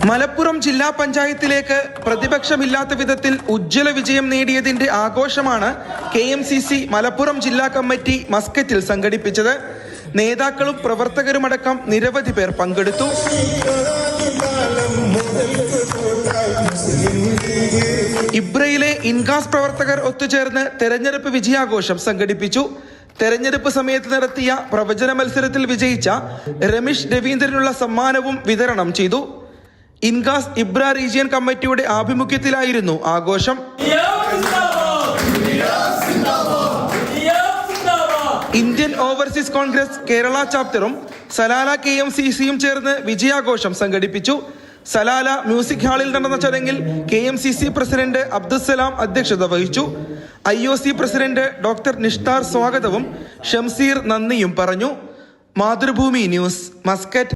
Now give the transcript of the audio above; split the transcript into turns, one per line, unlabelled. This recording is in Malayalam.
മലപ്പുറം ജില്ലാ പഞ്ചായത്തിലേക്ക് പ്രതിപക്ഷമില്ലാത്ത വിധത്തിൽ ഉജ്ജ്വല വിജയം നേടിയതിന്റെ ആഘോഷമാണ് KMCC മലപ്പുറം ജില്ലാ കമ്മിറ്റി മസ്കറ്റിൽ സംഘടിപ്പിച്ചത്. നേതാക്കളും പ്രവർത്തകരുമടക്കം നിരവധി പേർ പങ്കെടുത്തു. ഇബ്രയിലെ ഇൻഗാസ് പ്രവർത്തകർ ഒത്തുചേർന്ന് തെരഞ്ഞെടുപ്പ് വിജയാഘോഷം സംഘടിപ്പിച്ചു. തെരഞ്ഞെടുപ്പ് സമയത്ത് നടത്തിയ പ്രവചന മത്സരത്തിൽ വിജയിച്ച രമേശ് രവീന്ദ്രനുള്ള സമ്മാനവും വിതരണം ചെയ്തു. ഇൻഗാസ് ഇബ്ര റീജിയൻ കമ്മിറ്റിയുടെ ആഭിമുഖ്യത്തിലായിരുന്നു ആഘോഷം. ഇന്ത്യൻ ഓവർസീസ് കോൺഗ്രസ് കേരള ചാപ്റ്ററും സലാല KMCCയും ചേർന്ന് വിജയാഘോഷം സംഘടിപ്പിച്ചു. സലാല മ്യൂസിക് ഹാളിൽ നടന്ന ചടങ്ങിൽ KMCC പ്രസിഡന്റ് അബ്ദുസലാം അധ്യക്ഷത വഹിച്ചു. IOC പ്രസിഡന്റ് ഡോക്ടർ നിഷ്താർ സ്വാഗതവും ഷംസീർ നന്ദിയും പറഞ്ഞു. Mathrubhumi news, Muscat.